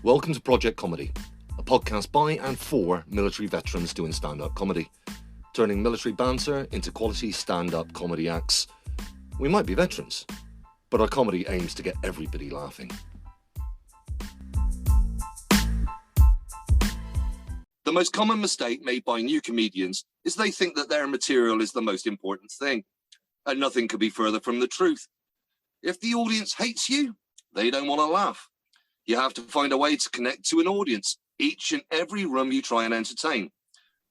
Welcome to Project Comedy, a podcast by and for military veterans doing stand-up comedy, turning military banter into quality stand-up comedy acts. We might be veterans, but our comedy aims to get everybody laughing. The most common mistake made by new comedians is they think that their material is the most important thing, and nothing could be further from the truth. If the audience hates you, they don't want to laugh. You have to find a way to connect to an audience, each and every room you try and entertain.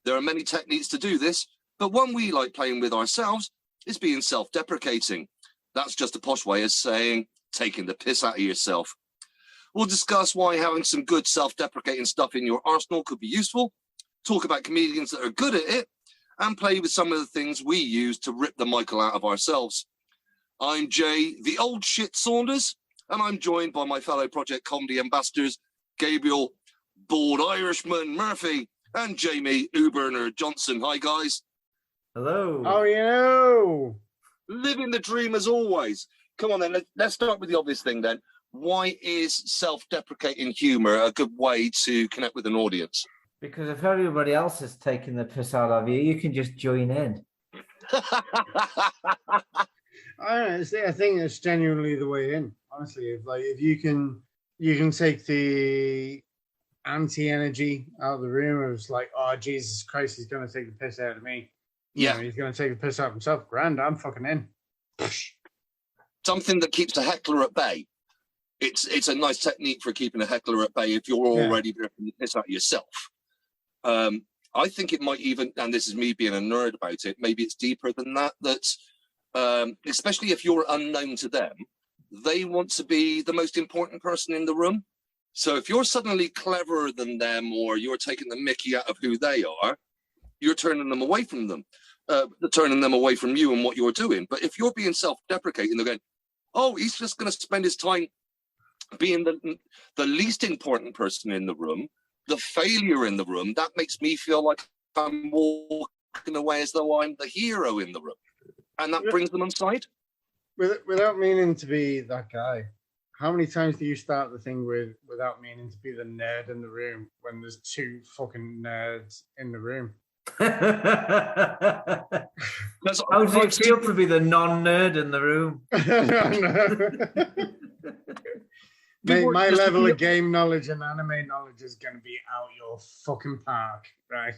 There are many techniques to do this, but one we like playing with ourselves is being self-deprecating. That's just a posh way of saying taking the piss out of yourself. We'll discuss why having some good self-deprecating stuff in your arsenal could be useful, talk about comedians that are good at it, and play with some of the things we use to rip the Michael out of ourselves. I'm Jay, the old shit Saunders, and I'm joined by my fellow Project Comedy ambassadors, Gabriel, Bald Irishman Murphy, and Jamie Uberner Johnson. Hi, guys. Hello. Oh, you know. Living the dream as always. Come on then, let's start with the obvious thing then. Why is self-deprecating humour a good way to connect with an audience? Because if everybody else is taking the piss out of you, you can just join in. I think it's genuinely the way in. Honestly, if you can take the anti-energy out of the room, it's like, oh Jesus Christ, he's going to take the piss out of me. Yeah, He's going to take the piss out of himself. Grand, I'm fucking in. Something that keeps the heckler at bay. It's a nice technique for keeping a heckler at bay if you're already ripping the piss out of yourself. I think it might even, and this is me being a nerd about it, maybe it's deeper than that, especially if you're unknown to them, they want to be the most important person in the room. So if you're suddenly cleverer than them or you're taking the mickey out of who they are, you're turning them away from them, turning them away from you and what you're doing. But if you're being self-deprecating, they're going, oh, he's just going to spend his time being the least important person in the room, the failure in the room. That makes me feel like I'm walking away as though I'm the hero in the room. And that brings them on side. Without meaning to be that guy, how many times do you start the thing without meaning to be the nerd in the room when there's two fucking nerds in the room? How does it feel to be the non-nerd in the room? My level of game knowledge and anime knowledge is going to be out your fucking park, right?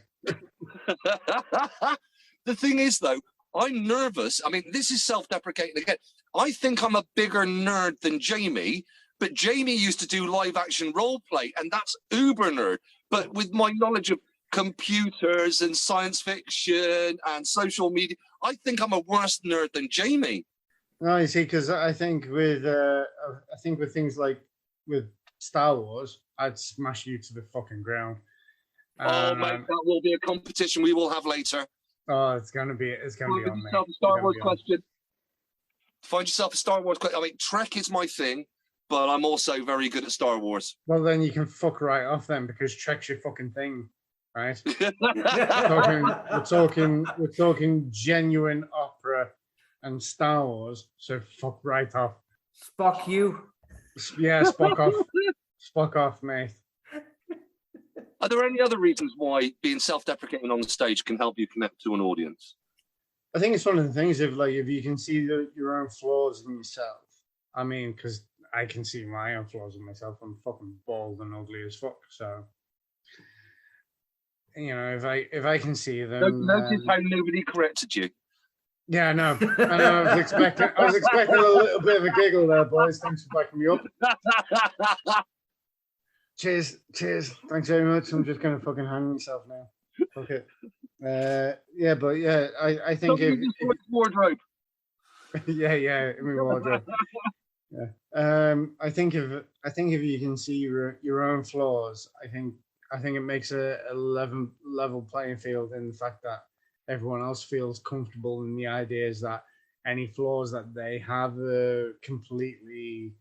The thing is, though, I'm nervous. I mean, this is self-deprecating again. I think I'm a bigger nerd than Jamie, but Jamie used to do live action role play, and that's uber nerd. But with my knowledge of computers and science fiction and social media, I think I'm a worse nerd than Jamie. No, you see, because I think with things like with Star Wars, I'd smash you to the fucking ground. Oh, mate, that will be a competition we will have later. Oh, it's gonna be on me. Find yourself a Star Wars question. Find yourself a Star Wars question. I mean, Trek is my thing, but I'm also very good at Star Wars. Well, then you can fuck right off then, because Trek's your fucking thing, right? we're talking genuine opera and Star Wars, so fuck right off. Spock you. Yeah, Spock off. Spock off, mate. Are there any other reasons why being self-deprecating on the stage can help you connect to an audience? I think it's one of the things if you can see your own flaws in yourself. I mean, because I can see my own flaws in myself. I'm fucking bald and ugly as fuck. So, if I can see them. Notice how nobody corrected you. Yeah, I know. I was expecting a little bit of a giggle there, boys. Thanks for backing me up. Cheers. Thanks very much. I'm just gonna fucking hang myself now. Fuck it. I think if wardrobe. yeah, in my wardrobe. Yeah. I think if you can see your own flaws, I think it makes a level playing field in the fact that everyone else feels comfortable in the ideas that any flaws that they have are completely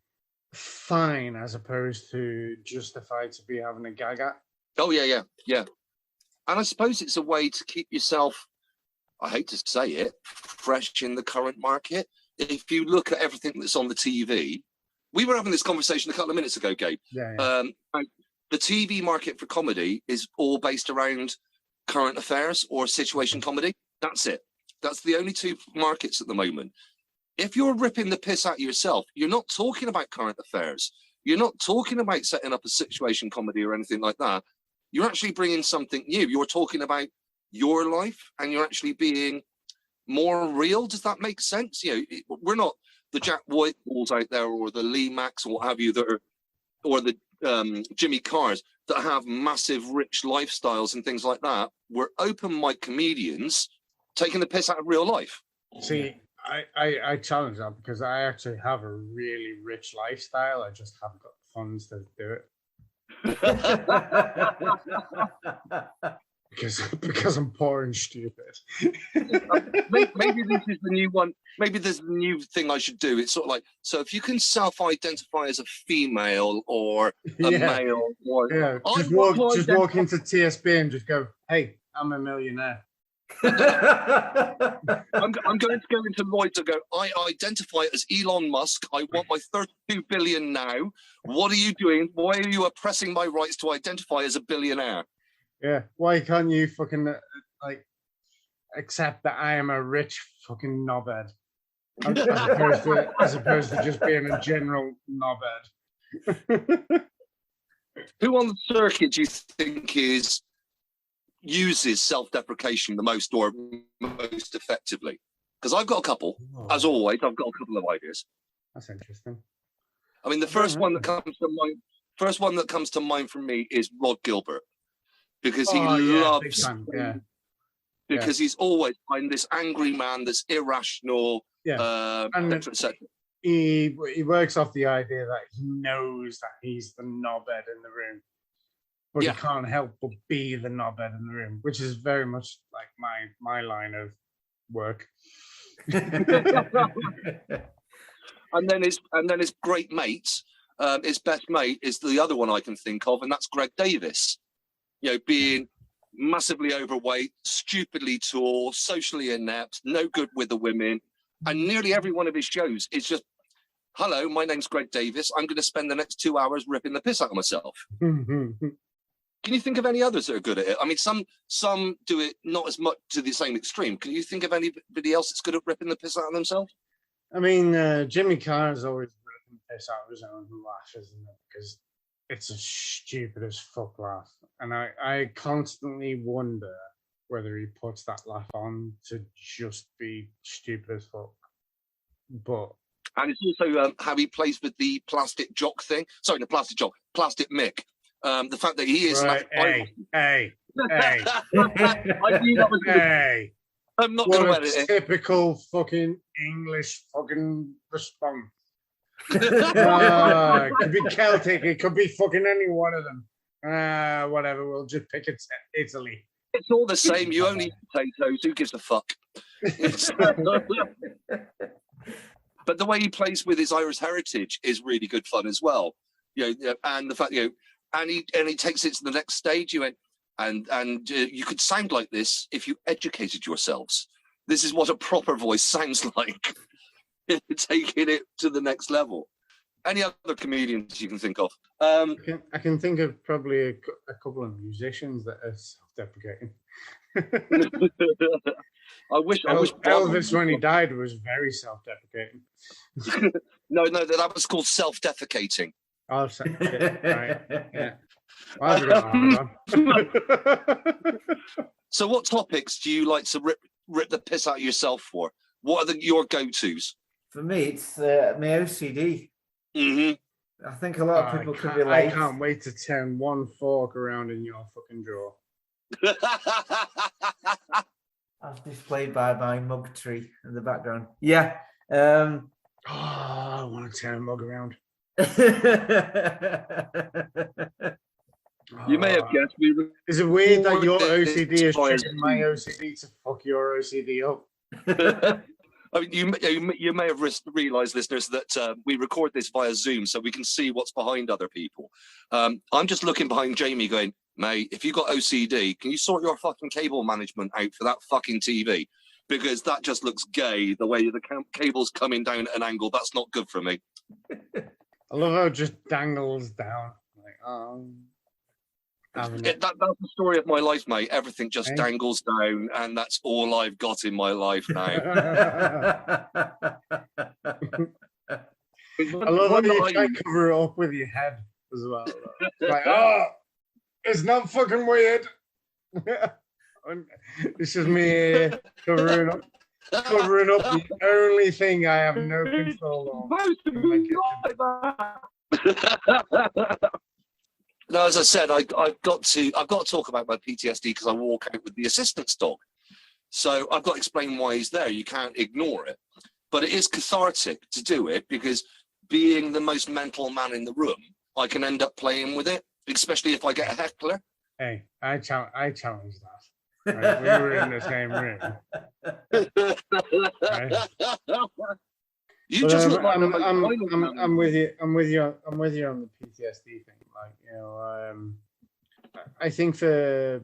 fine, as opposed to justified to be having a gag at. Oh yeah. And I suppose it's a way to keep yourself, I hate to say it, fresh in the current market. If you look at everything that's on the TV, we were having this conversation a couple of minutes ago, Gabe. Yeah. the TV market for comedy is all based around current affairs or situation comedy. That's it. That's the only two markets at the moment. If you're ripping the piss out of yourself, you're not talking about current affairs. You're not talking about setting up a situation comedy or anything like that. You're actually bringing something new. You're talking about your life, and you're actually being more real. Does that make sense? You know, we're not the Jack Whiteballs out there, or the Lee Macks, or what have you, that are, or the Jimmy Carrs that have massive, rich lifestyles and things like that. We're open mic comedians taking the piss out of real life. See, I challenge that because I actually have a really rich lifestyle. I just haven't got the funds to do it. because I'm poor and stupid. Maybe this is the new one. Maybe there's a new thing I should do. It's sort of like, so if you can self-identify as a female or a male, or just walk into TSB and just go, "Hey, I'm a millionaire." I'm going to go into Lloyd's and go, I identify as Elon Musk. I want my 32 billion now. What are you doing? Why are you oppressing my rights to identify as a billionaire? Yeah. Why can't you fucking like accept that I am a rich fucking knobhead as opposed to just being a general knobhead? Who on the circuit do you think uses self-deprecation the most or most effectively? Because I've got a couple. As always, I've got a couple of ideas. That's interesting. I mean, the first one that comes to mind for me is Rod Gilbert, because he loves, because he's always behind this angry man that's irrational, etc. He works off the idea that he knows that he's the knobhead in the room, but he can't help but be the knobhead in the room, which is very much like my line of work. And then his great mate, his best mate is the other one I can think of, and that's Greg Davis. You know, being massively overweight, stupidly tall, socially inept, no good with the women, and nearly every one of his shows is just, "Hello, my name's Greg Davis. I'm going to spend the next 2 hours ripping the piss out of myself." Can you think of any others that are good at it? I mean, some do it not as much to the same extreme. Can you think of anybody else that's good at ripping the piss out of themselves? I mean, Jimmy Carr is always ripping the piss out of his own laugh, isn't it? Because it's a stupid as fuck laugh. And I constantly wonder whether he puts that laugh on to just be stupid as fuck. And it's also how he plays with the plastic jock thing. Sorry, the plastic jock, plastic Mick. The fact that he is right. Hey. I knew that was I'm not going to edit it. Typical fucking English fucking response. It could be Celtic. It could be fucking any one of them. Whatever. We'll just pick it. Italy. It's all the same. You only eat potatoes. Who gives a fuck? But the way he plays with his Irish heritage is really good fun as well. You know, and the fact and he takes it to the next stage. And you could sound like this if you educated yourselves. This is what a proper voice sounds like. Taking it to the next level. Any other comedians you can think of? I can think of probably a couple of musicians that are self-deprecating. I wish Elvis, when he died, was very self-deprecating. No, that was called self-defecating. Oh, right. Yeah. Well, So what topics do you like to rip the piss out of yourself for? What are your go-tos? For me, it's my OCD. Mm-hmm. I think a lot of people can relate. I can't wait to turn one fork around in your fucking drawer. As displayed by my mug tree in the background. Yeah. I want to turn a mug around. You may have guessed. Is it weird that your OCD is triggering my OCD to fuck your OCD up? I mean, you may have realised, listeners, that we record this via Zoom so we can see what's behind other people. I'm just looking behind Jamie going, mate, if you got OCD, can you sort your fucking cable management out for that fucking TV? Because that just looks gay, the way the cable's coming down at an angle. That's not good for me. I love how it just dangles down. Like, having it. That's the story of my life, mate. Everything just Hey. dangles down, and that's all I've got in my life now. I love how you try to cover it up with your head as well. It's like, oh, it's not fucking weird. It's just me here covering up the only thing I have no control on. No, as I said, I've got to talk about my PTSD because I walk out with the assistant's dog. So I've got to explain why he's there. You can't ignore it. But it is cathartic to do it because being the most mental man in the room, I can end up playing with it, especially if I get a heckler. Hey, I challenge that. Right? We were in the same room. Right? You But just look like I'm with you. I'm with you on the PTSD thing. Like, you know, I think for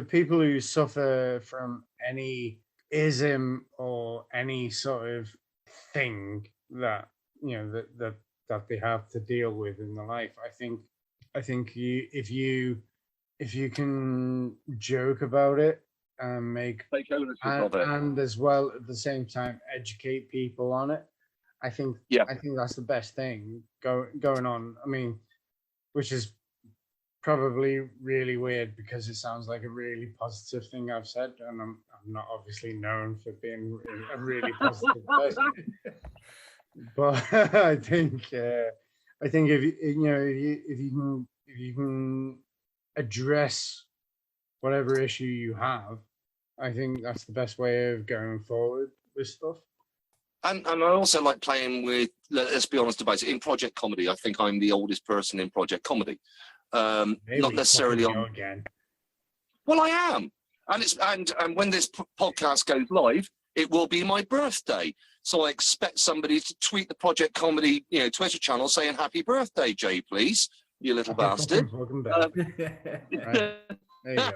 people who suffer from any ism or any sort of thing that, you know, that they have to deal with in their life, I think if you can joke about it and take ownership of it, and as well at the same time educate people on it, I think that's the best thing going on. I mean, which is probably really weird because it sounds like a really positive thing I've said, and I'm not obviously known for being a really positive person. But I think if you can address whatever issue you have, I think that's the best way of going forward with stuff. And I also like playing with, let's be honest about it, in project comedy, I think I'm the oldest person in project comedy. Not necessarily on. Again. Well, I am. And when this podcast goes live, it will be my birthday. So I expect somebody to tweet the project comedy, Twitter channel saying happy birthday, Jay, please, you little bastard. Right. There you go.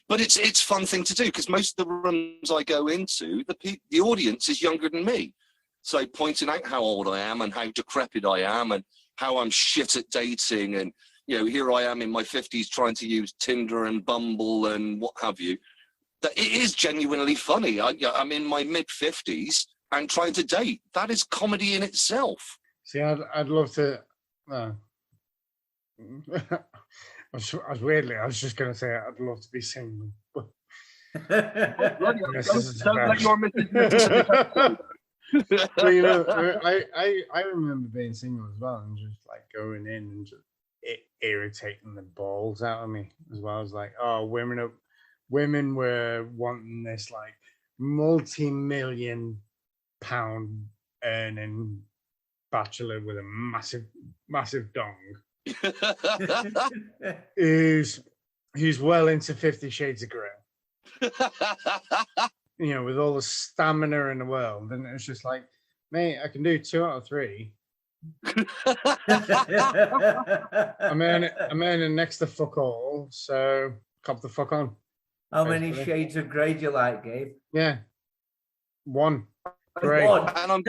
But it's a fun thing to do because most of the rooms I go into, the audience is younger than me. So pointing out how old I am and how decrepit I am and how I'm shit at dating, and here I am in my 50s trying to use Tinder and Bumble and what have you. That it is genuinely funny. I'm in my mid 50s and trying to date. That is comedy in itself. See, I'd love to. I was just going to say I'd love to be single. But I remember being single as well and just like going in and just irritating the balls out of me as well. As like, oh, women were wanting this like multi-million £1 earning bachelor with a massive dong. who's well into 50 Shades of Grey, with all the stamina in the world, and it's just like, mate, I can do 2 out of 3. I'm earning next to fuck all, so cop the fuck on. How many shades of grey do you like, Gabe? Yeah, 1. Great. And I'm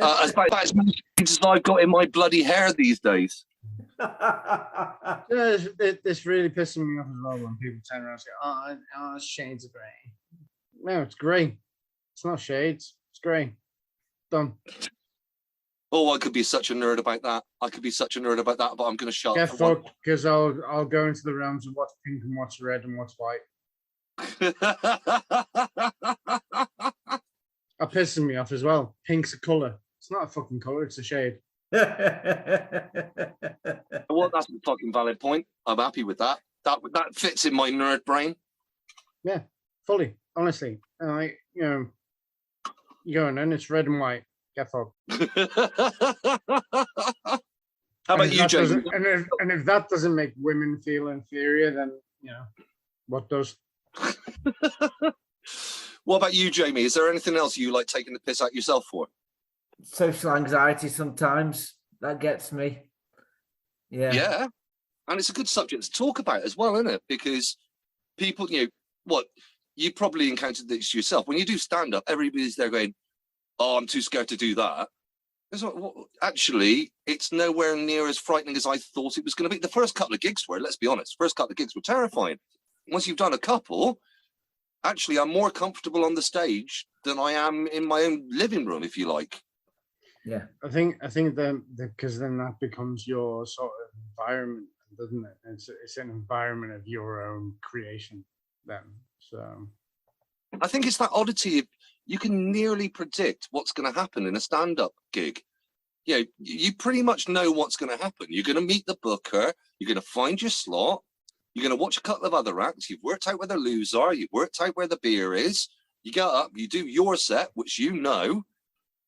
as many shades as I've got in my bloody hair these days. This really pissing me off as well when people turn around and say, oh, it's shades of grey. No, it's grey. It's not shades. It's grey. Done. Oh, I could be such a nerd about that. But I'm going to shut up. Get fucked, because I'll go into the realms of what's pink and what's red and what's white. That pisses me off as well. Pink's a colour. It's not a fucking colour, it's a shade. Well, that's a fucking valid point. I'm happy with that. That fits in my nerd brain. Yeah, fully. Honestly, you go in and it's red and white. Get fucked. How about you, Jamie? And if that doesn't make women feel inferior, then what does? What about you, Jamie? Is there anything else you like taking the piss out yourself for? Social anxiety sometimes, that gets me. Yeah, and it's a good subject to talk about as well, isn't it? Because people, you probably encountered this yourself. When you do stand up, everybody's there going, oh, I'm too scared to do that. Actually, it's nowhere near as frightening as I thought it was going to be. The first couple of gigs were, let's be honest, first couple of gigs were terrifying. Once you've done a couple, actually, I'm more comfortable on the stage than I am in my own living room, if you like. Yeah. I think then, because then that becomes your sort of environment, doesn't it? It's an environment of your own creation then. So I think it's that oddity of you can nearly predict what's going to happen in a stand-up gig. You pretty much know what's going to happen. You're going to meet the booker. You're going to find your slot. You're going to watch a couple of other acts. You've worked out where the loos are. You've worked out where the beer is. You get up. You do your set, which you know.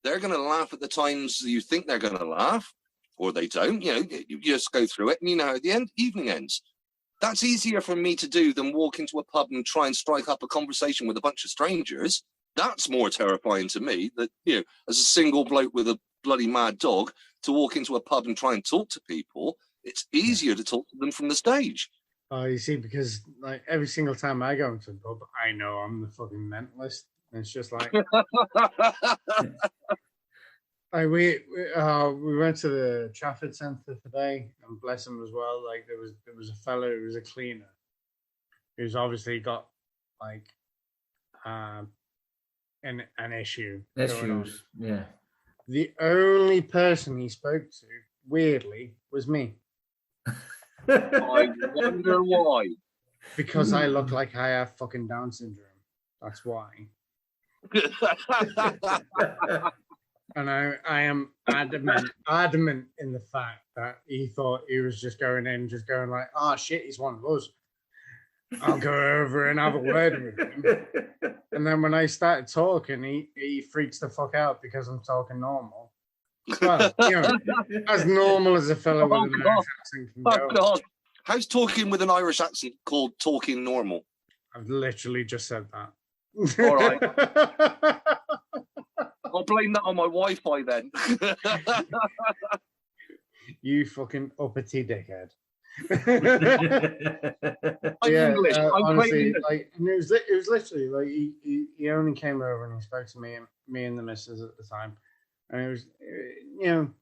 They're going to laugh at the times you think they're going to laugh, or they don't. You just go through it, and you know how the evening ends. That's easier for me to do than walk into a pub and try and strike up a conversation with a bunch of strangers. That's more terrifying to me, that, as a single bloke with a bloody mad dog, to walk into a pub and try and talk to people. It's easier to talk to them from the stage. Oh, you see, because like every single time I go into a pub, I know I'm the fucking mentalist. And it's just like, we went to the Trafford Centre today, and bless him as well. Like there was a fellow who was a cleaner, who's obviously got like an issue. Issues. Yeah. The only person he spoke to, weirdly, was me. I wonder why. Because I look like I have fucking Down syndrome. That's why. And I am adamant in the fact that he thought he was just going like, oh shit, he's one of us. I'll go over and have a word with him. And then when I started talking, he freaks the fuck out because I'm talking normal. Well, as normal as a fellow with an Irish accent can go. Oh God. How's talking with an Irish accent called talking normal? I've literally just said that. All right. I'll blame that on my Wi-Fi then. You fucking uppity dickhead. I'm English. I'm honestly, like, and it was literally like he only came over and he spoke to me and the missus at the time, and it was and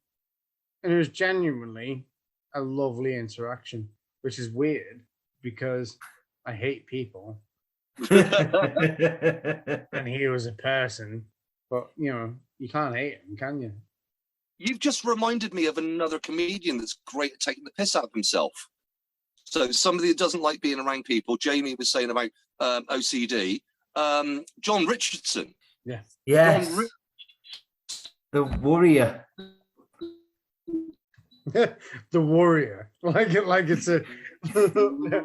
it was genuinely a lovely interaction, which is weird because I hate people, and he was a person, but you can't hate him, can you? You've just reminded me of another comedian that's great at taking the piss out of himself. So somebody that doesn't like being around people. Jamie was saying about OCD. John Richardson. Yeah. Yes. The warrior. The warrior. Like it's a the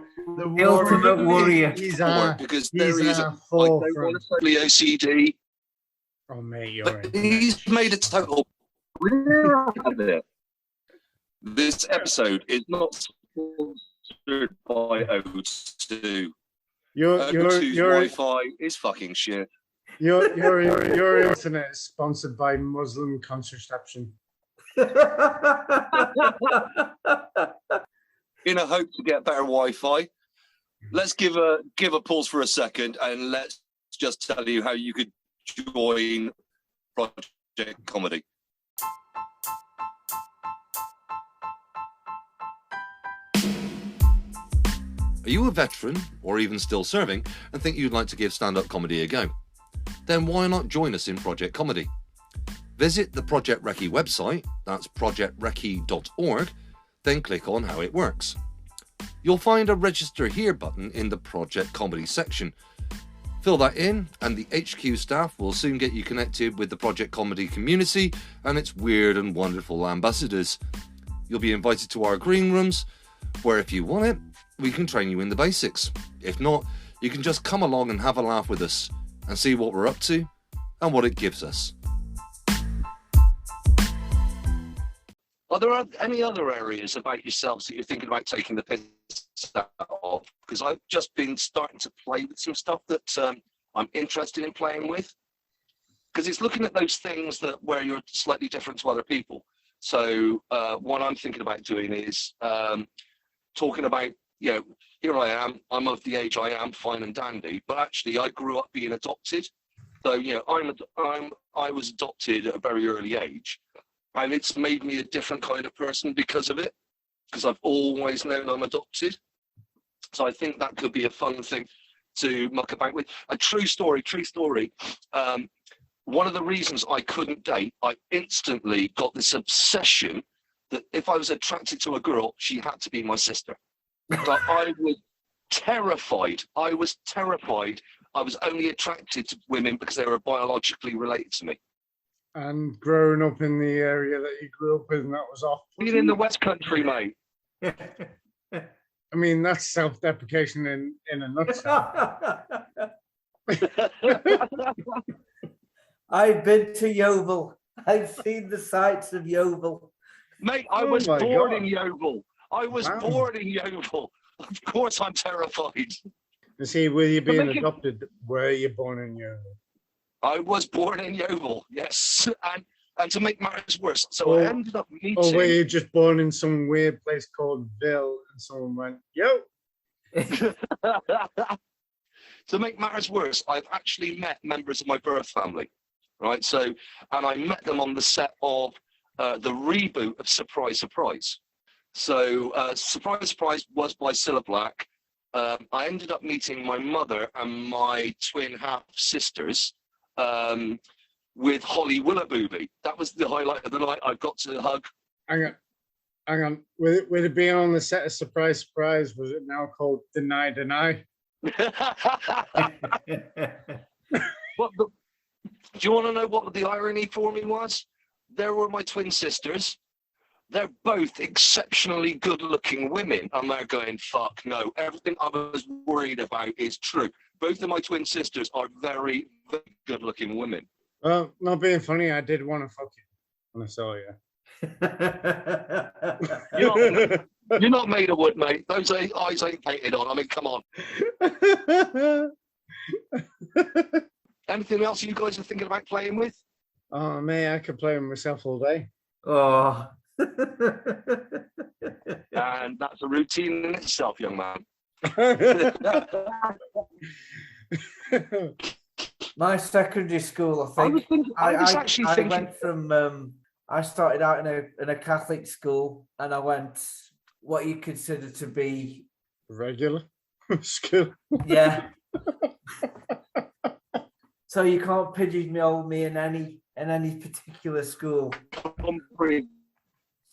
ultimate warrior. He's because there is a OCD. Oh mate, you're in. He's made a total. This episode is not sponsored by O2. Your Wi-Fi is fucking shit. Your internet is sponsored by Muslim contraception. In a hope to get better Wi-Fi, let's give a pause for a second and let's just tell you how you could join Project Comedy. Are you a veteran, or even still serving, and think you'd like to give stand-up comedy a go? Then why not join us in Project Comedy? Visit the Project Recce website, that's projectrecce.org, then click on how it works. You'll find a Register Here button in the Project Comedy section. Fill that in, and the HQ staff will soon get you connected with the Project Comedy community and its weird and wonderful ambassadors. You'll be invited to our green rooms, where if you want it, we can train you in the basics. If not, you can just come along and have a laugh with us and see what we're up to and what it gives us. Are there any other areas about yourselves that you're thinking about taking the piss out of? Because I've just been starting to play with some stuff that I'm interested in playing with. Because it's looking at those things where you're slightly different to other people. So what I'm thinking about doing is talking about, here I am, I'm of the age I am, fine and dandy, but actually I grew up being adopted. So, I was adopted at a very early age. and it's made me a different kind of person because of it, because I've always known I'm adopted. So I think that could be a fun thing to muck about with. A true story. One of the reasons I couldn't date, I instantly got this obsession that if I was attracted to a girl, she had to be my sister. So I was terrified. I was only attracted to women because they were biologically related to me. And growing up in the area that you grew up in, that was off. Being in the West Country, mate. I mean, that's self-deprecation in a nutshell. I've been to Yeovil. I've seen the sights of Yeovil. Mate, I Oh was my born God. in Yeovil. I was Wow. born in Yeovil. Of course I'm terrified. You see, with you being make it- adopted, were you born in Europe? I was born in Yeovil, yes. And to make matters worse, so Oh, I ended up meeting... Or were you just born in some weird place called Ville and someone went, yo? To make matters worse, I've actually met members of my birth family, right? So, and I met them on the set of the reboot of Surprise, Surprise. So, Surprise, Surprise was by Cilla Black. I ended up meeting my mother and my twin half-sisters with Holly Willoughby. That was the highlight of the night. I got to hug. Hang on. With it being on the set of Surprise, Surprise, was it now called Deny, Deny? Do you want to know what the irony for me was? There were my twin sisters. They're both exceptionally good-looking women, and they're going, fuck no. Everything I was worried about is true. Both of my twin sisters are very, very good-looking women. Well, not being funny, I did want to fuck you when I saw you. You're not made of wood, mate. Those eyes ain't painted on. I mean, come on. Anything else you guys are thinking about playing with? Oh, man, I could play with myself all day. Oh. And that's a routine in itself, young man. My secondary school, I think. I went from. I started out in a Catholic school, and I went what you consider to be regular school. Yeah. So you can't pigeonhole me in any particular school.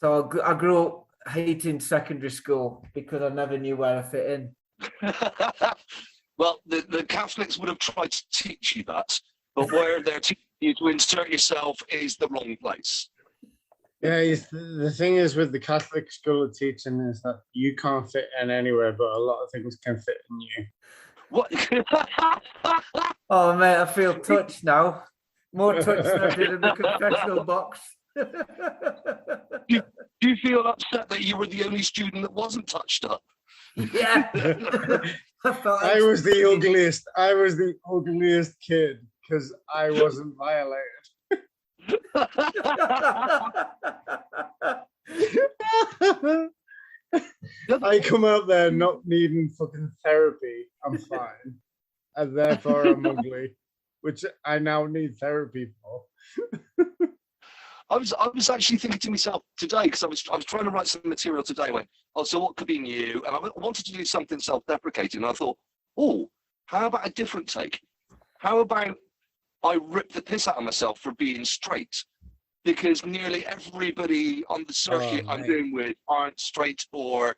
So I grew up hating secondary school because I never knew where I fit in. Well, the Catholics would have tried to teach you that, but where they're teaching you to insert yourself is the wrong place. Yeah, the thing is with the Catholic school of teaching is that you can't fit in anywhere, but a lot of things can fit in you. What? Oh, mate, I feel touched now. More touched than I did in the confessional box. Do you feel upset that you were the only student that wasn't touched up? Yeah. I was the ugliest. I was the ugliest kid because I wasn't violated. I come out there not needing fucking therapy. I'm fine, and therefore I'm ugly, which I now need therapy for. I was actually thinking to myself today because I was trying to write some material today. I went, oh, so what could be new? And I wanted to do something self-deprecating. And I thought, oh, how about a different take? How about I rip the piss out of myself for being straight? Because nearly everybody on the circuit I'm doing with aren't straight or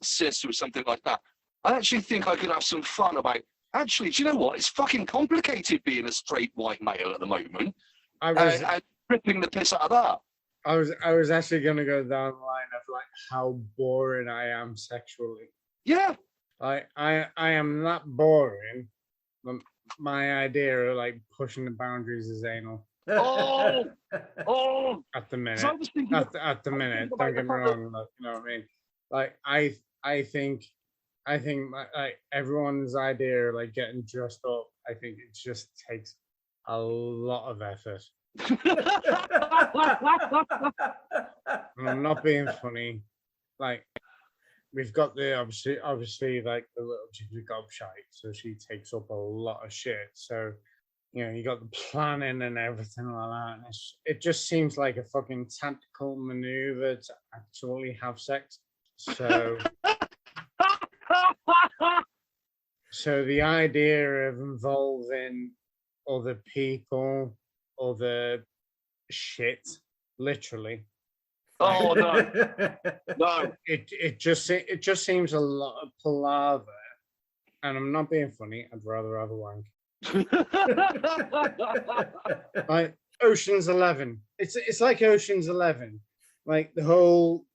cis or something like that. I actually think I could have some fun about, actually, do you know what? It's fucking complicated being a straight white male at the moment. And ripping the piss out of that. I was actually going to go down the line of like how boring I am sexually. Yeah. I am that boring. My idea of like pushing the boundaries is anal. Oh, At the minute. So I was thinking at the minute, don't get me wrong. Like, you know what I mean? Like I think like everyone's idea of like getting dressed up, I think it just takes a lot of effort. And I'm not being funny. Like we've got the obviously like the little jiggy gob shite, so she takes up a lot of shit. So you got the planning and everything like that. And it just seems like a fucking tactical maneuver to actually have sex. So, so the idea of involving other people, other shit, literally. Oh no, no! It just seems a lot of palaver, and I'm not being funny. I'd rather have a wank. Like Ocean's 11. It's like Ocean's 11. Like the whole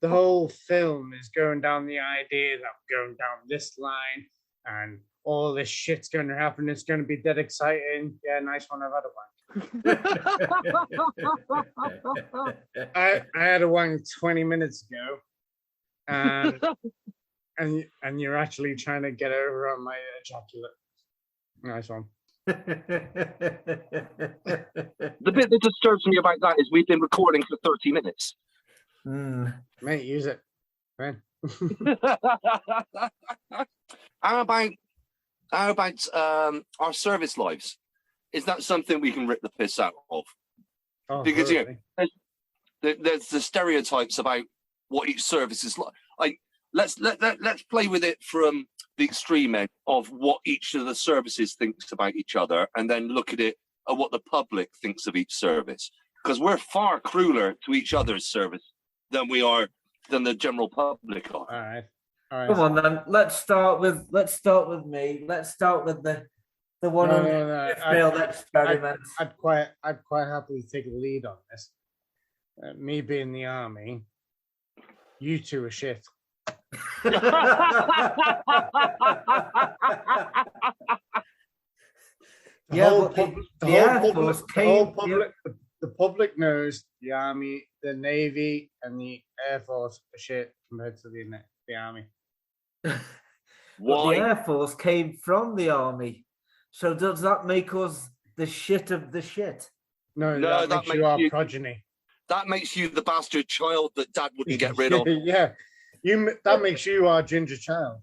film is going down the idea that I'm going down this line and all this shit's going to happen. It's going to be dead exciting. Yeah, nice one. I've had a wank. I had a wank 20 minutes ago, and you're actually trying to get over on my ejaculate. Nice one. The bit that disturbs me about that is we've been recording for 30 minutes. Mate, use it. Right. How about our service lives? Is that something we can rip the piss out of? Oh, because there's the stereotypes about what each service is like. Let's play with it from the extreme end of what each of the services thinks about each other, and then look at it at what the public thinks of each service. Because we're far crueler to each other's service than the general public are. All right. Come on then. Let's start with me. Let's start with the one on the failed experiment. I'd quite happily take a lead on this. Me being the army, you two are shit. The public knows the army, the navy, and the air force are shit compared to the army. Why? The air force came from the army, so does that make us the shit of the shit? No, that makes you our progeny. That makes you the bastard child that Dad wouldn't get rid of. Yeah. That makes you our ginger child.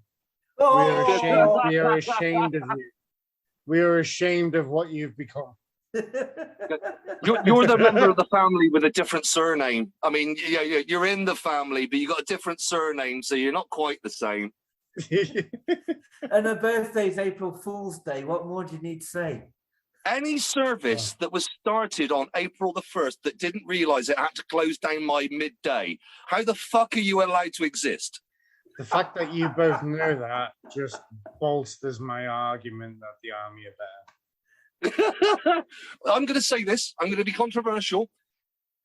Oh! We are ashamed of you. We are ashamed of what you've become. You're the member of the family with a different surname. I mean, you're in the family, but you got a different surname, so you're not quite the same. And her birthday's April Fool's Day. What more do you need to say? Any service that was started on April the 1st that didn't realise it had to close down by midday, how the fuck are you allowed to exist? The fact that you both know that just bolsters my argument that the army are better. I'm going to say this. I'm going to be controversial,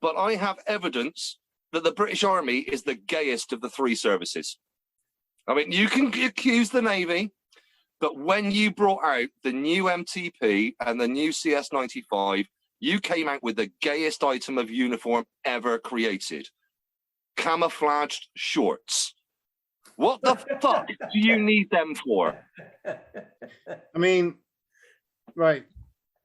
but I have evidence that the British Army is the gayest of the three services. I mean, you can accuse the Navy, but when you brought out the new MTP and the new CS95, you came out with the gayest item of uniform ever created. Camouflaged shorts. What the fuck do you need them for? I mean, right.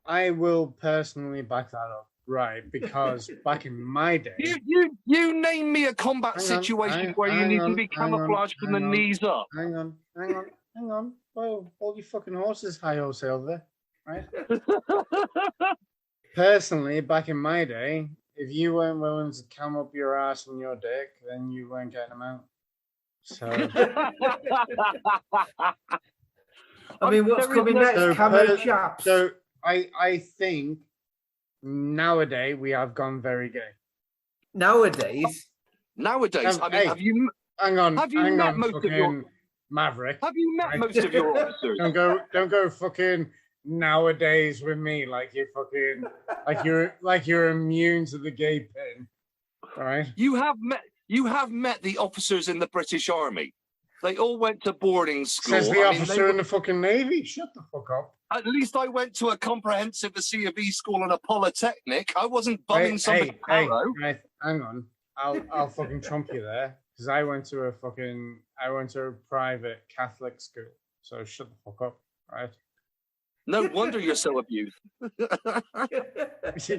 I will personally back that up, right? Because back in my day... You name me a combat situation where you need to be camouflaged from the knees up. Hang on. Well, hold your fucking horses, hi-ho silver, right? Personally, back in my day, if you weren't willing to cam up your ass and your dick, then you weren't getting them out. So... I mean, what's coming next? Camo chaps. So I think nowadays we have gone very gay. Nowadays, I mean, have you? Hang on. Have you met most of your Maverick? Have you met most of your officers? Don't go fucking nowadays with me like you're fucking like you're immune to the gay pin, right? You have met the officers in the British Army. They all went to boarding school. Says the officer in the fucking Navy. Shut the fuck up. At least I went to a comprehensive C of E school and a polytechnic. I wasn't bumming somebody's arrow. Right, hang on. I'll fucking trump you there because I went to a private Catholic school. So shut the fuck up, right? No wonder you're so abused.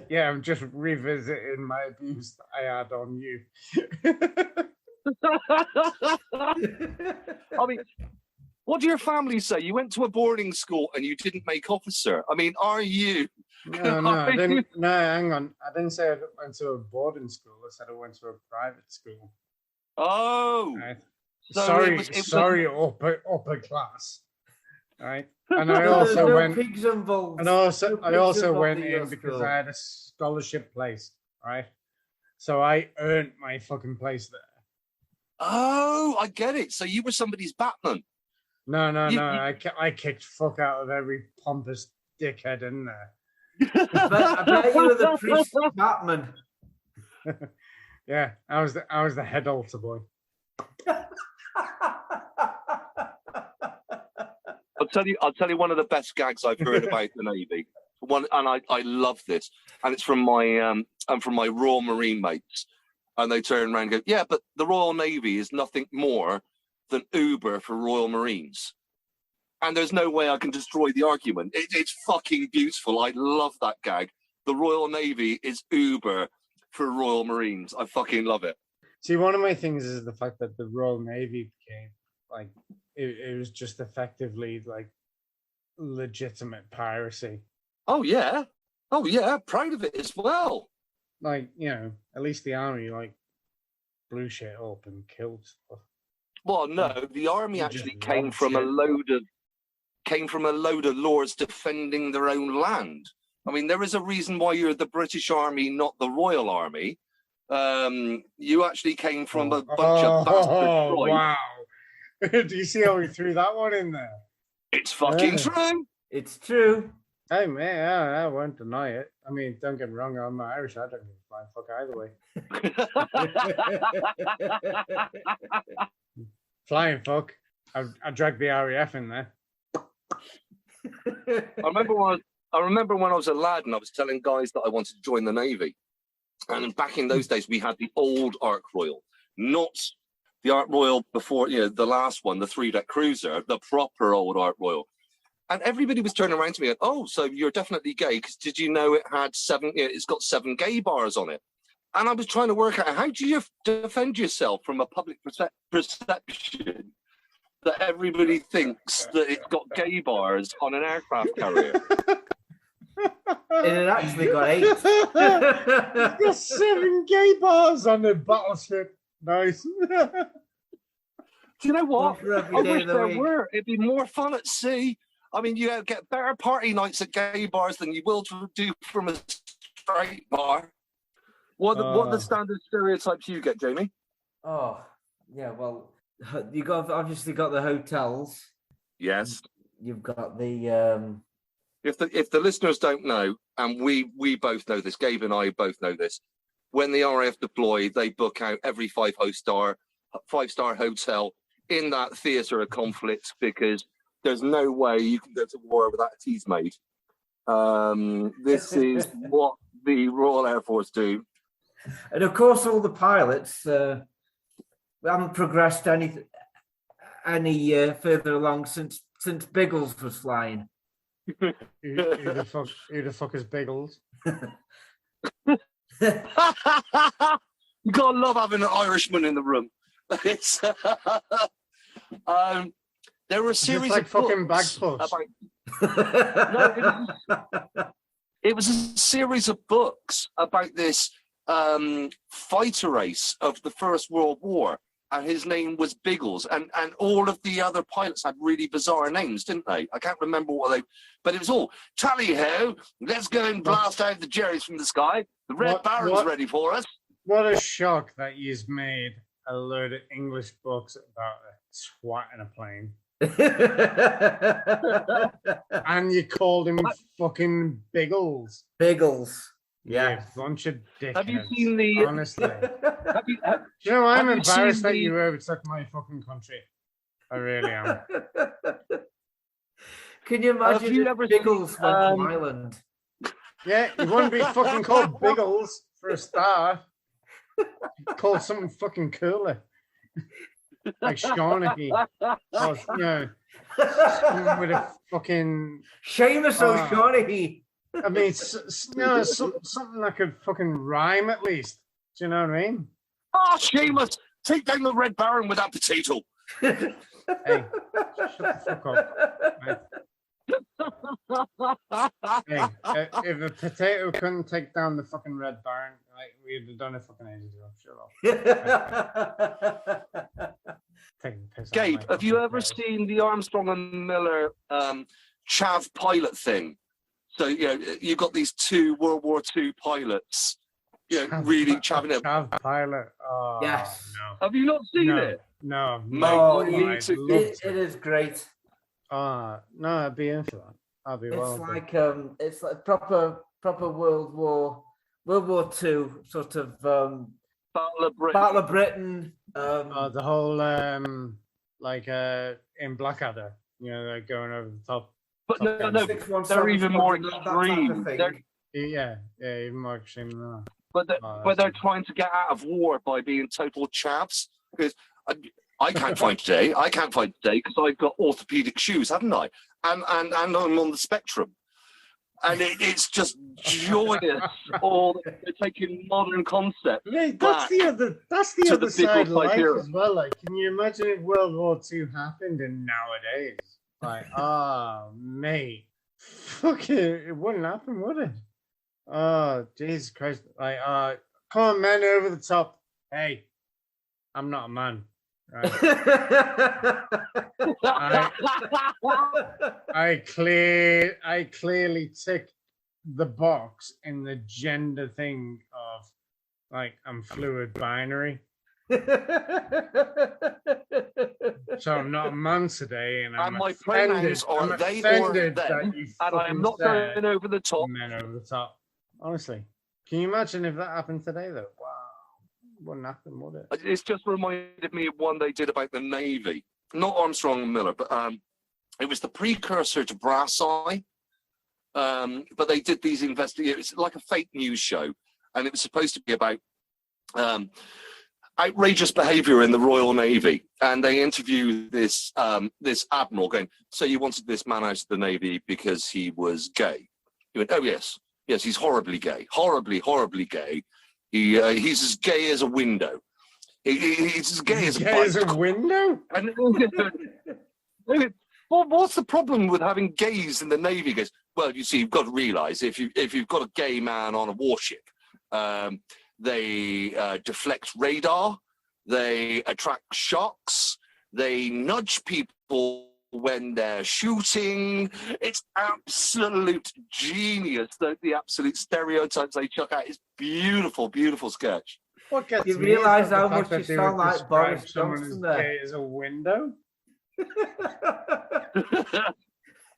Yeah, I'm just revisiting my abuse that I had on you. I mean, what do your family say? You went to a boarding school and you didn't make officer. I mean, are you No, I didn't. No, hang on. I didn't say I went to a boarding school. I said I went to a private school. Oh, right. so sorry, upper class. Right, and I No, there's also no went. pigs involved. And No I pigs also involved went in your in because school. I had a scholarship place. Right, so I earned my fucking place there. Oh, I get it. So you were somebody's Batman. No. I kicked fuck out of every pompous dickhead in there. I bet you were the priest Batman. Yeah, I was the head altar boy. I'll tell you one of the best gags I've heard about the Navy. I love this, and it's from my Royal Marine mates, and they turn around and go, "Yeah, but the Royal Navy is nothing more than Uber for Royal Marines." And there's no way I can destroy the argument. It's fucking beautiful. I love that gag. The Royal Navy is Uber for Royal Marines. I fucking love it. See, one of my things is the fact that the Royal Navy became like it was just effectively like legitimate piracy. Oh yeah, proud of it as well. Like, you know, at least the army like blew shit up and killed stuff. Well, no, the army actually came from a load of lords defending their own land. I mean, there is a reason why you're the British Army, not the Royal Army. You actually came from a bunch of bastard tribes. Wow. Do you see how we threw that one in there? It's fucking true. It's true. Hey, man, I won't deny it. I mean, don't get me wrong, I'm Irish. I don't give a flying fuck either way. Flying fuck. I dragged the RAF in there. I remember when I was a lad and I was telling guys that I wanted to join the Navy. And back in those days, we had the old Ark Royal, not the Ark Royal before, the last one, the 3-deck cruiser, the proper old Ark Royal. And everybody was turning around to me and, "Oh, so you're definitely gay, because did you know it had it's got 7 gay bars on it?" And I was trying to work out, how do you defend yourself from a public perception that everybody thinks that it's got gay bars on an aircraft carrier? It actually got 8. It's got 7 gay bars on the battleship. Nice. Do you know what? I wish there were. It'd be more fun at sea. I mean, you get better party nights at gay bars than you will do from a straight bar. What are the standard stereotypes you get, Jamie? Oh, yeah, well, you obviously got the hotels. Yes. You've got the... If the listeners don't know, and we both know this, Gabe and I both know this, when the RAF deploy, they book out every 5-star hotel in that theatre of conflict, because there's no way you can go to war without a tease made. This is what the Royal Air Force do. And of course, all the pilots haven't progressed any further along since Biggles was flying. Who the fuck is Biggles? You gotta love having an Irishman in the room. It's there were a series like of fucking books bagpuss. It was a series of books about this fighter race of the First World War, and his name was Biggles, and all of the other pilots had really bizarre names, didn't they? I can't remember but it was all tally-ho, let's go and blast out the Jerrys from the sky. The Red Baron's ready for us. What a shock that you've made a load of English books about a twat in a plane. And you called him fucking Biggles. Biggles. Yeah. You bunch of dickheads. Have you seen the... Honestly. You know, I'm embarrassed that you overtook my fucking country. I really am. Can you imagine if Biggles went to Ireland? Yeah, you wouldn't be fucking called Biggles for a start. Called something fucking cooler. Like Shawnee. Or, you know, with a fucking... Seamus O'Shaughnessy. I mean, something that could fucking rhyme at least. Do you know what I mean? Oh, Seamus, take down the Red Baron with that potato. Hey, shut the fuck up. Right? Hey, if a potato couldn't take down the fucking Red Baron, like we'd have done it fucking ages ago. Shut up. Taking the piss out of Gabe, my have you fucking ever players. seen the Armstrong and Miller chav pilot thing? So, you've got these two World War II pilots, really chavving it. Chav pilot. Oh, Yes. no. Have you not seen it? No. Oh, I'd love it is great. No, I'd be in for that. I'd be It's like proper World War II sort of Battle of Britain. The whole in Blackadder, they're going over the top. But no, they're even more extreme. Yeah, even more extreme than that. But they're trying to get out of war by being total chavs. Because I can't fight today. Because I've got orthopedic shoes, haven't I? And I'm on the spectrum. And it's just joyous. They're taking modern concepts. Mate, that's the other side of life as well. Like, can you imagine if World War II happened in nowadays? Like, mate, fuck it wouldn't happen, would it? Oh, Jesus Christ! Like, come on, men, over the top. Hey, I'm not a man. Right? I clearly tick the box in the gender thing of like I'm fluid binary. So I'm not a man today, and my pronouns are they or them, and I'm not going over the top. Men over the top. Honestly, can you imagine if that happened today, though? Wow. Wouldn't happen, would it? It's just reminded me of one they did about the Navy. Not Armstrong and Miller, but it was the precursor to Brass Eye. But they did these investigations. It's like a fake news show, and it was supposed to be about outrageous behaviour in the Royal Navy. And they interviewed this admiral, going, "So you wanted this man out of the Navy because he was gay?" He went, "Oh yes, he's horribly gay, horribly gay. He's as gay as a window. He's as gay as a window." And well, what's the problem with having gays in the Navy? He goes, "Well, you see, you've got to realise if you've got a gay man on a warship, they deflect radar, they attract shocks, they nudge people when they're shooting. It's absolute genius. The absolute stereotypes they chuck out. It's beautiful, beautiful sketch." What gets you me realise is the how fact much you that they sound would like Boris describe someone Johnson as there. gay as a window.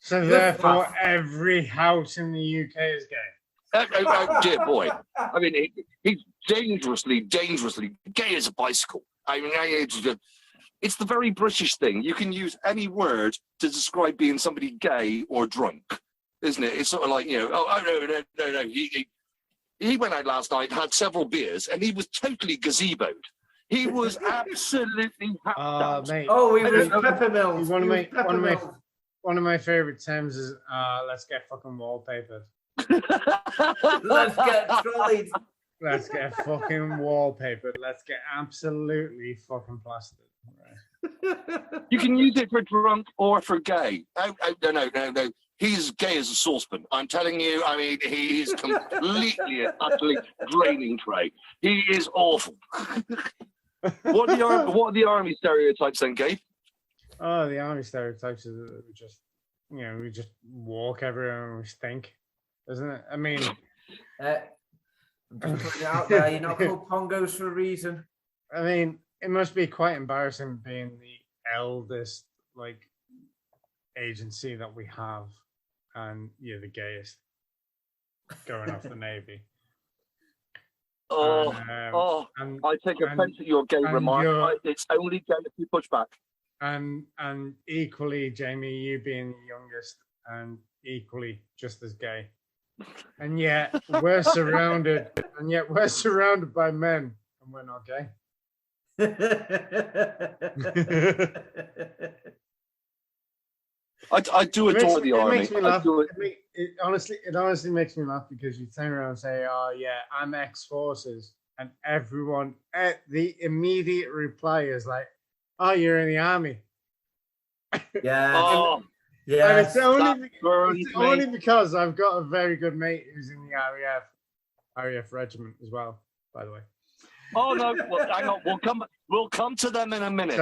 So Just therefore, laugh. every house in the UK is gay. Oh, dear boy. I mean, he's dangerously gay as a bicycle. I mean, it's the very British thing. You can use any word to describe being somebody gay or drunk, isn't it? It's sort of like, no. He went out last night, had several beers, and he was totally gazeboed. He was absolutely happy. Mate. Oh, he was peppermills. One of my favorite terms is let's get fucking wallpapered. Let's get trolleyed. Let's get fucking wallpapered. Let's get absolutely fucking plastered. Right. You can use it for drunk or for gay. No. He's gay as a saucepan. I'm telling you, I mean, he's completely and utterly draining tray. He is awful. What are the army stereotypes then, Gabe? Oh, the army stereotypes is that we just walk everywhere and we stink, isn't it? I mean, I'm just putting it out there. You're not called Pongos for a reason. I mean, it must be quite embarrassing being the eldest agency that we have, and you're the gayest going off the Navy. I take offence at your gay remark. It's only gay if you push back. And equally, Jamie, you being the youngest and equally just as gay. And yet we're surrounded by men and we're not gay. I do adore the army. It makes me laugh. It honestly makes me laugh because you turn around and say, "Oh yeah, I'm ex-forces," and everyone, the immediate reply is like, "Oh, you're in the army." Yeah. Yeah, it's only because I've got a very good mate who's in the RAF regiment as well, by the way. Oh no! Well, hang on. We'll come to them in a minute.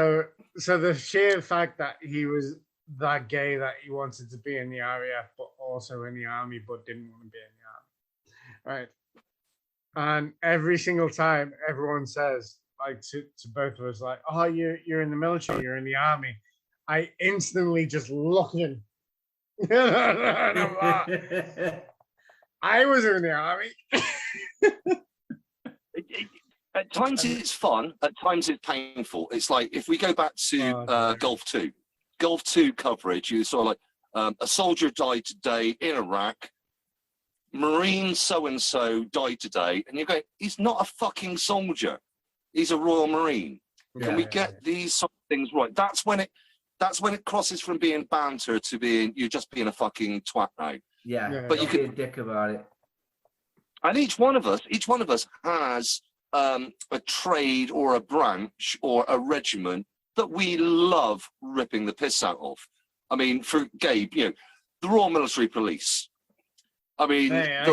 So the sheer fact that he was that gay that he wanted to be in the RAF, but also in the army, but didn't want to be in the army, right? And every single time, everyone says, like to both of us, like, "Oh, you're in the military, you're in the army." I instantly just look at him. I was in the army. At times it's fun. At times it's painful. It's like if we go back to Gulf 2. Gulf 2 coverage, you saw like a soldier died today in Iraq. Marine so-and-so died today. And you go, he's not a fucking soldier. He's a Royal Marine. Can we get these sort of things right? That's when it crosses from being banter to being you're just being a fucking twat now. Yeah, but you can be a dick about it. And each one of us has a trade or a branch or a regiment that we love ripping the piss out of. I mean, for Gabe, the Royal Military Police. I mean, I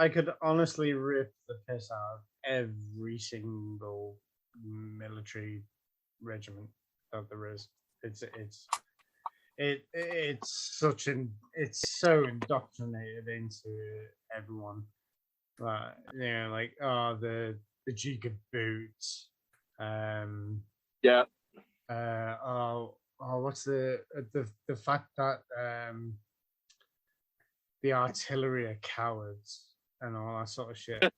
could honestly rip the piss out of every single military regiment that there is. It's so indoctrinated into everyone. Like the Duke of Boots. What's the fact that the artillery are cowards and all that sort of shit.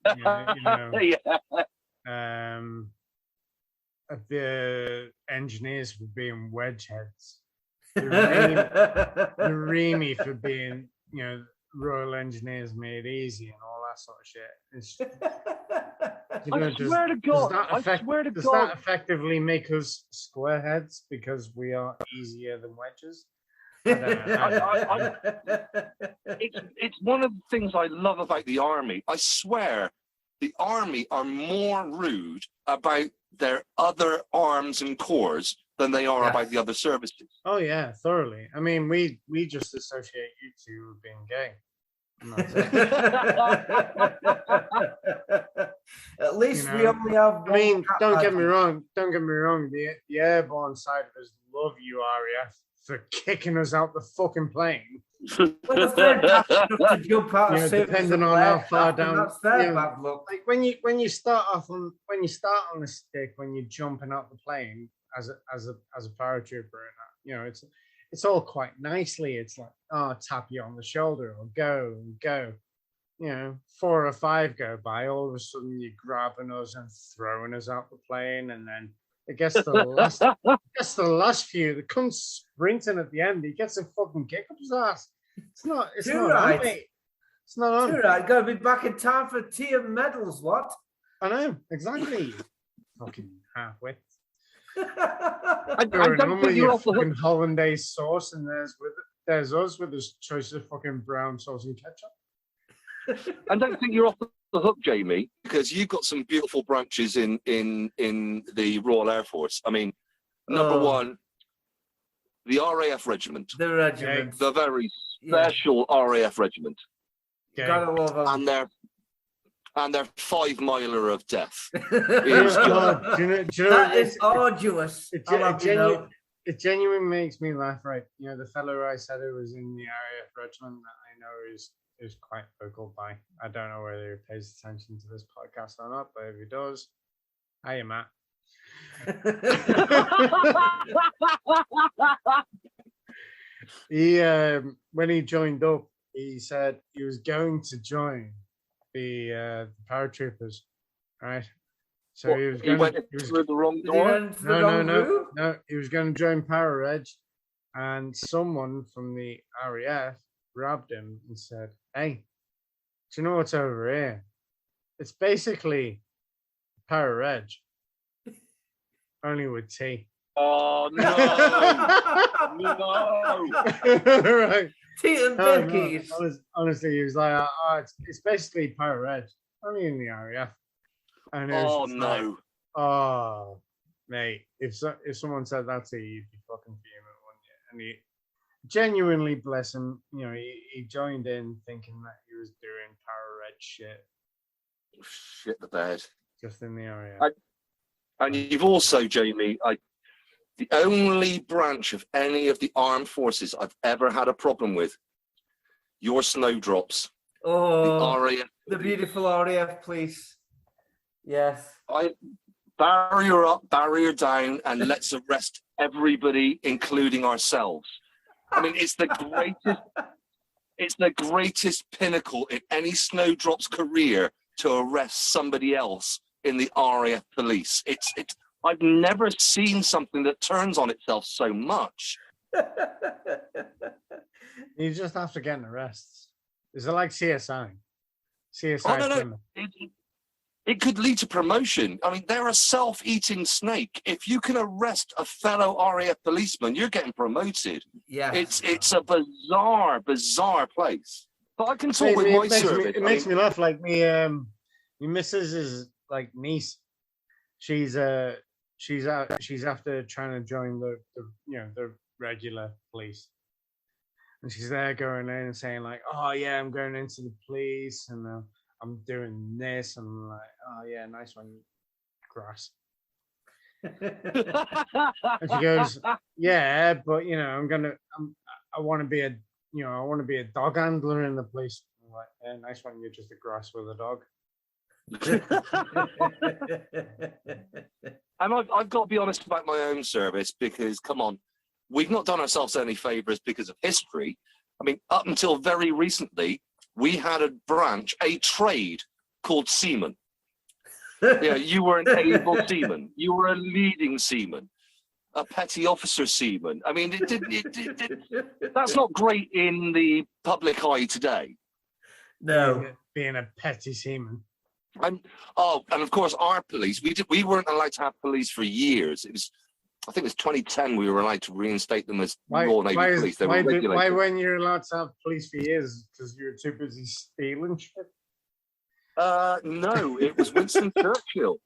The engineers for being wedgeheads. The Remy for being, Royal Engineers made easy and all that sort of shit. I swear to God. Does that effectively make us squareheads because we are easier than wedges? It's one of the things I love about the army. I swear, the army are more rude about their other arms and corps than they are about the other services. Oh yeah, thoroughly. I mean, we just associate you two with being gay. At least we only have. I mean, don't get me wrong. The airborne side of us love you, RAF, for kicking us out the fucking plane. Well, if they're daft enough to jump out of depending on how far down. That's their bad luck. Like when you start on the stick, when you're jumping out the plane as a paratrooper, and it's all quite nicely. It's like, tap you on the shoulder or go. 4 or 5 go by. All of a sudden, you're grabbing us and throwing us out the plane, and then it gets the last few that comes sprinting at the end. He gets a fucking kick up his ass. It's not on, mate. It's not on. You're right. Got to be back in time for tea and medals. What? I know exactly. Fucking halfwit. I don't think you're off the hook. Hollandaise sauce, and there's us with this choice of fucking brown sauce and ketchup. I don't think you're off the hook, Jamie, because you've got some beautiful branches in the Royal Air Force. I mean, number one, the RAF regiment. The regiment. The very special RAF regiment. Gotta love them. And their 5-miler of death. That is arduous. It genuinely makes me laugh, right? The fellow I said who was in the RAF regiment that I know is quite vocal by. I don't know whether he pays attention to this podcast or not, but if he does, hiya, Matt. He when he joined up, he said he was going to join the paratroopers, right? So he was going through the wrong door. No. He was going to join Para-Reg, and someone from the RAF grabbed him and said, "Hey, do you know what's over here? It's basically Para-Reg, only with tea." Oh no! No! Right. Tea and cookies. Honestly, he was like, it's basically Para-Reg, only in the RAF. And no! Like, oh, mate, if someone said that to you, you'd be fucking fuming, wouldn't you? genuinely bless him. You know, he joined in thinking that he was doing power red shit. Shit the bed. Just in the area. And you've also, Jamie, the only branch of any of the armed forces I've ever had a problem with, your snowdrops. Oh, the RAF. The beautiful RAF police. Yes. Barrier up, barrier down, and let's arrest everybody, including ourselves. I mean, it's the greatest pinnacle in any snowdrop's career to arrest somebody else in the RAF police. I've never seen something that turns on itself so much. You just have to get an arrest. Is it like CSI? CSI. Oh, no. It could lead to promotion. I mean, they're a self-eating snake. If you can arrest a fellow RAF policeman, you're getting promoted. Yeah. It's a bizarre place. But I can talk with my service. It makes me laugh. Like my missus is like niece. She's after trying to join the regular police, and she's there going in and saying like, oh yeah, I'm going into the police and I'm doing this, and I'm like, oh yeah, nice one, grass. And she goes, yeah, but I want to be a dog handler in the police. I'm like, yeah, nice one, you're just a grass with a dog. And I've got to be honest about my own service, because come on, we've not done ourselves any favors because of history. I mean, up until very recently, we had a branch, a trade called seaman. Yeah, you were an able seaman. You were a leading seaman, a petty officer seaman. I mean, that's not great in the public eye today. No, being a petty seaman. And of course, our police. We weren't allowed to have police for years. I think it was 2010 we were allowed to reinstate them as Royal Navy police. They were regulated. Why weren't you allowed to have police for years? Because you were too busy stealing shit? No, it was Winston Churchill.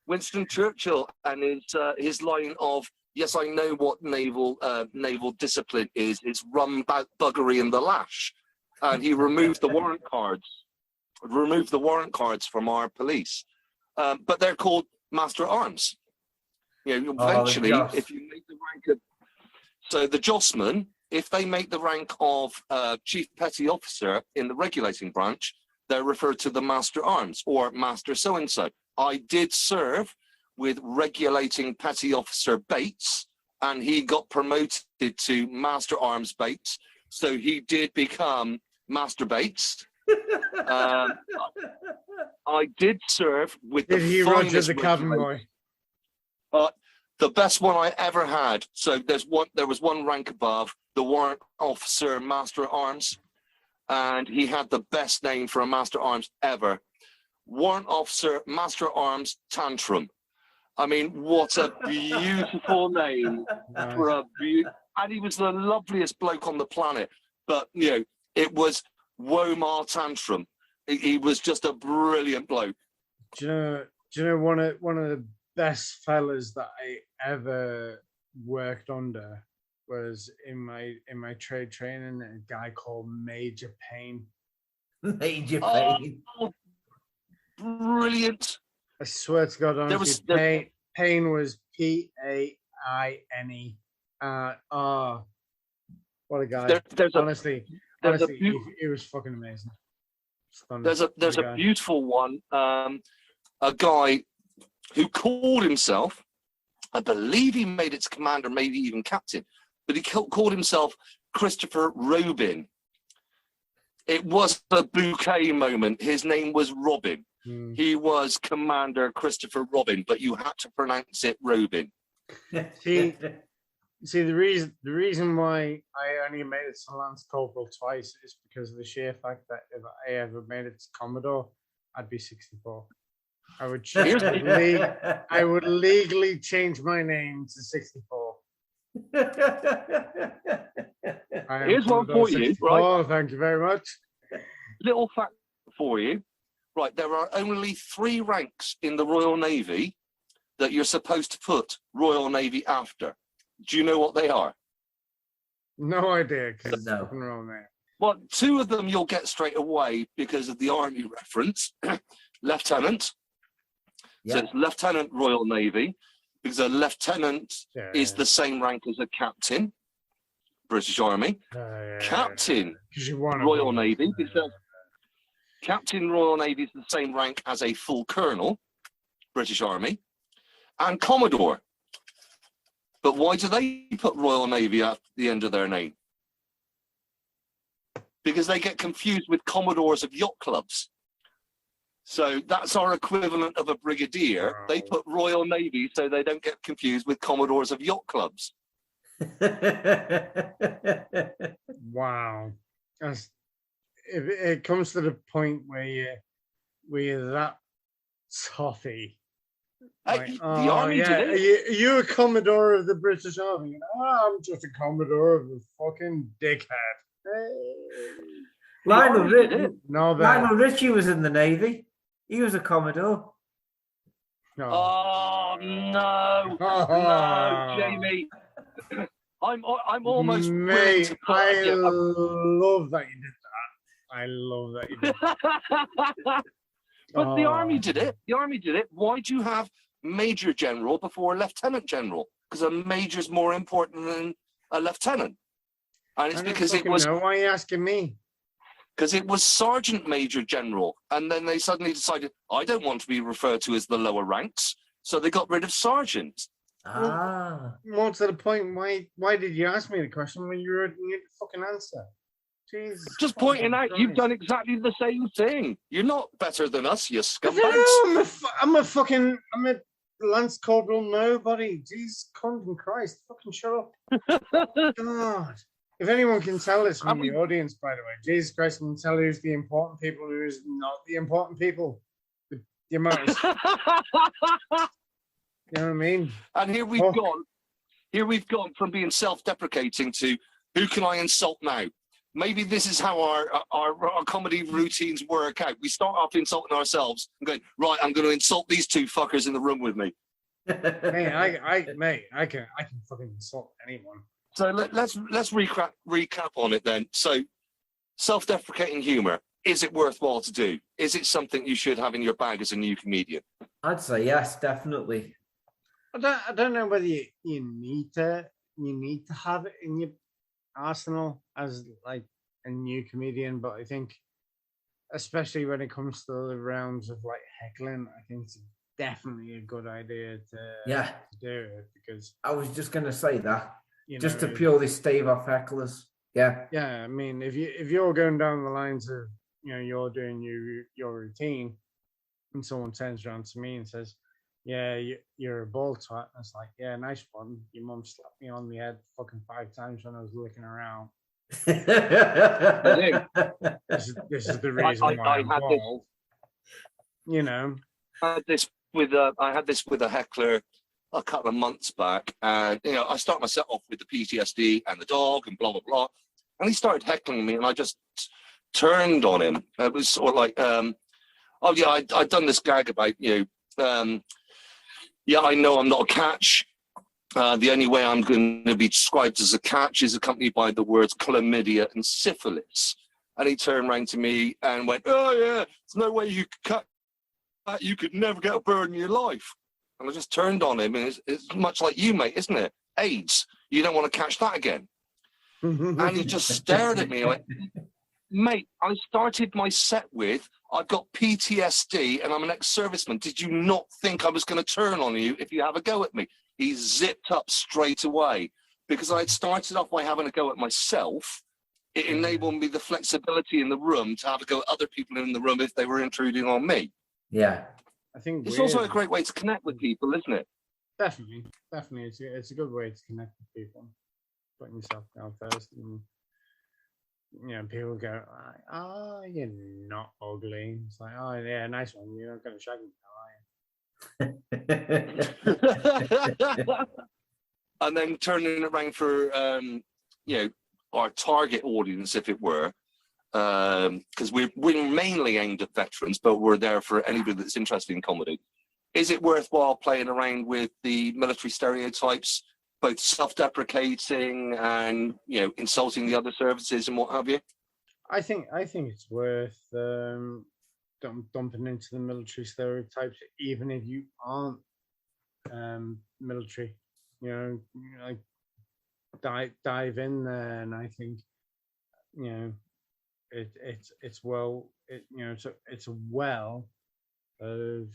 Winston Churchill and his line of, yes, I know what naval discipline is. It's rum, buggery and the lash. And he removed the warrant cards. From our police. But they're called Master Arms. Eventually, if you make the rank of... So the Jossman, if they make the rank of Chief Petty Officer in the regulating branch, they're referred to the Master Arms or Master so-and-so. I did serve with regulating Petty Officer Bates, and he got promoted to Master Arms Bates. So he did become Master Bates. I did serve with the finest the cabin boy? The best one I ever had. So there was one rank above, the Warrant Officer Master Arms, and he had the best name for a Master Arms ever. Warrant Officer Master Arms Tantrum. I mean, what a beautiful name for a and he was the loveliest bloke on the planet. But it was Womar Tantrum. He was just a brilliant bloke. Do you know one of the best fellas that I ever worked under was in my trade training, a guy called Major Payne. Major Payne. Oh, brilliant. I swear to God, honestly, Payne was Paine. What a guy. Honestly, it was fucking amazing. There's a beautiful one. A guy who called himself, I believe he made it to commander, maybe even captain, but he called himself Christopher Robin. It was a bouquet moment. His name was Robin. He was Commander Christopher Robin, but you had to pronounce it Robin. See, the reason why I only made it to Lance Corporal twice is because of the sheer fact that if I ever made it to Commodore, I'd be 64. I would legally change my name to 64. Here's one for you, right? Oh, thank you very much. Little fact for you. Right, there are only 3 ranks in the Royal Navy that you're supposed to put Royal Navy after. Do you know what they are? No idea, because it's No. fucking wrong there. Well, two of them you'll get straight away because of the Army reference. Lieutenant. Yeah. So it's Lieutenant Royal Navy, because a lieutenant is the same rank as a captain, British Army. Captain Royal Navy, because Captain Royal Navy is the same rank as a full colonel, British Army, and Commodore. But why do they put Royal Navy at the end of their name? Because they get confused with Commodores of yacht clubs. So that's our equivalent of a brigadier. Wow. They put Royal Navy so they don't get confused with Commodores of yacht clubs. Wow. If it comes to the point where you're that toffee. Like, The Army did it. Are you a Commodore of the British Army? Oh, I'm just a Commodore of a fucking dickhead. Lionel Richie was in the Navy. He was a Commodore. Oh no, no, Jamie. I'm almost willing to put I love that you did that. I love that you did that. But the Army did it. The Army did it. Why do you have Major General before Lieutenant General? Because a major's more important than a lieutenant. And it's because it was. Why are you asking me? Because it was Sergeant Major General, and then they suddenly decided, I don't want to be referred to as the lower ranks, so they got rid of Sergeant. More to the point, why did you ask me the question when you knew the fucking answer? Jesus. Just pointing out, you've done exactly the same thing. You're not better than us, you scumbags. I'm a Lance Corporal nobody. Jesus, Christ, fucking shut up. God. If anyone can tell this from the audience, by the way, Jesus Christ can tell who's the important people, who's not the important people. The amount of, you know what I mean? And here we've gone from being self-deprecating to who can I insult now? Maybe this is how our comedy routines work out. We start off insulting ourselves and going, right, I'm going to insult these two fuckers in the room with me. I can fucking insult anyone. So let's recap on it then. So self-deprecating humor, is it worthwhile to do? Is it something you should have in your bag as a new comedian? I'd say yes, definitely. I don't know whether you need to have it in your arsenal as like a new comedian, but I think especially when it comes to the realms of like heckling, I think it's definitely a good idea to do it, because I was just gonna say that. Just to purely stave off hecklers. Yeah. Yeah, I mean, if you're going down the lines of, you're doing your routine, and someone turns around to me and says, "Yeah, you're a ball twat," it's like, "Yeah, nice one. Your mum slapped me on the head fucking 5 times when I was licking around." This is the reason why I'm bald. I had this with a heckler a couple of months back, and I start myself off with the PTSD and the dog and blah blah blah, and he started heckling me, and I just turned on him. It was sort of like, I'd done this gag about I know I'm not a catch. The only way I'm going to be described as a catch is accompanied by the words chlamydia and syphilis. And he turned around to me and went, "Oh yeah, there's no way you could cut that. You could never get a bird in your life." And I just turned on him, and it's much like you, mate, isn't it? AIDS. You don't want to catch that again. And he just stared at me. I went, "Mate, I started my set with, I've got PTSD and I'm an ex-serviceman. Did you not think I was going to turn on you if you have a go at me?" He zipped up straight away, because I had started off by having a go at myself. It enabled me the flexibility in the room to have a go at other people in the room if they were intruding on me. Yeah. I think it's also a great way to connect with people, isn't it? Definitely. It's a good way to connect with people. Putting yourself down first, and people go, "Oh, you're not ugly." It's like, "Oh yeah, nice one. You're not going to shag me now, are you?" And then turning it around for our target audience, if it were, because we're mainly aimed at veterans, but we're there for anybody that's interested in comedy. Is it worthwhile playing around with the military stereotypes both self-deprecating and, you know, insulting the other services and what have you? I think it's worth dumping into the military stereotypes, even if you aren't military. You know, like dive in there, and I think, you know, it's a well of,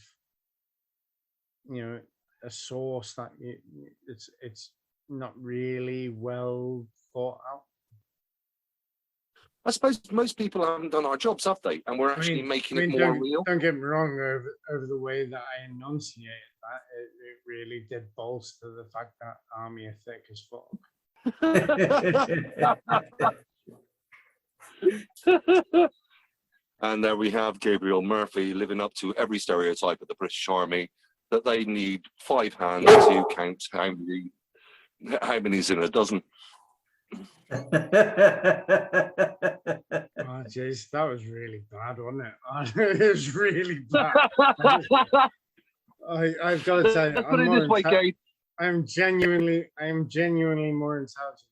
you know, a source that it's not really well thought out. I suppose most people haven't done our jobs, have they? And we're actually making it more real. Don't get me wrong, over the way that I enunciated that, it really did bolster the fact that army are thick as fuck. And there we have Gabriel Murphy living up to every stereotype of the British Army, that they need 5 hands to count how many's in a dozen. Oh jeez, that was really bad, wasn't it? It was really bad. I've got to tell you, I'm genuinely more intelligent.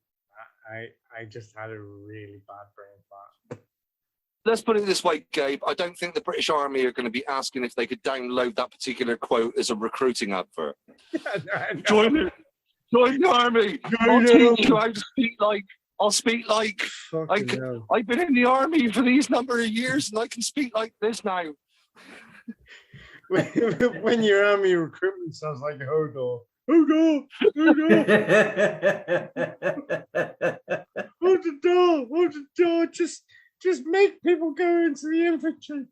I just had a really bad brain fart. Let's put it this way, Gabe. I don't think the British Army are going to be asking if they could download that particular quote as a recruiting advert. Join the army. I'll teach you how to speak like. I'll speak like. I've been in the army for these number of years, and I can speak like this now. When your army recruitment sounds like a Hodor. Hodor! Hold the door! Hold the door! Just make people go into the infantry.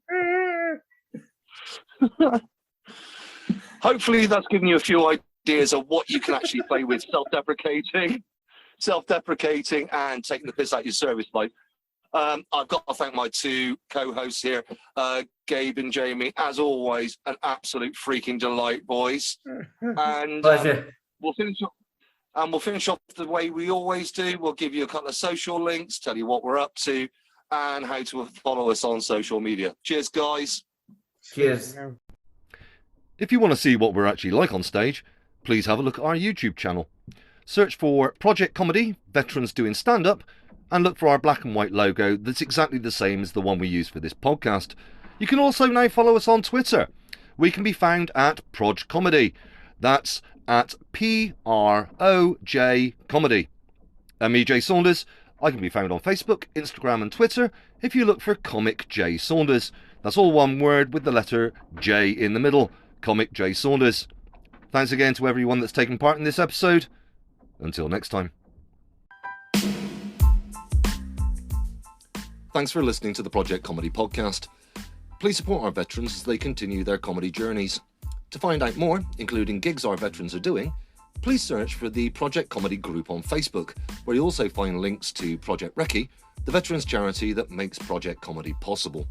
Hopefully that's given you a few ideas of what you can actually play with, self-deprecating and taking the piss out of your service life. I've got to thank my 2 co-hosts here, Gabe and Jamie. As always, an absolute freaking delight, boys. And we'll finish off the way we always do. We'll give you a couple of social links, tell you what we're up to, and how to follow us on social media. Cheers, guys. Cheers. If you want to see what we're actually like on stage, please have a look at our YouTube channel. Search for Project Comedy, Veterans Doing Stand-Up, and look for our black and white logo that's exactly the same as the one we use for this podcast. You can also now follow us on Twitter. We can be found at Proj Comedy. That's at PROJ Comedy. I'm EJ Saunders. I can be found on Facebook, Instagram and Twitter if you look for Comic J Saunders. That's all one word with the letter J in the middle. Comic J Saunders. Thanks again to everyone that's taken part in this episode. Until next time. Thanks for listening to the Project Comedy Podcast. Please support our veterans as they continue their comedy journeys. To find out more, including gigs our veterans are doing, please search for the Project Comedy group on Facebook, where you'll also find links to Project Recce, the veterans charity that makes Project Comedy possible.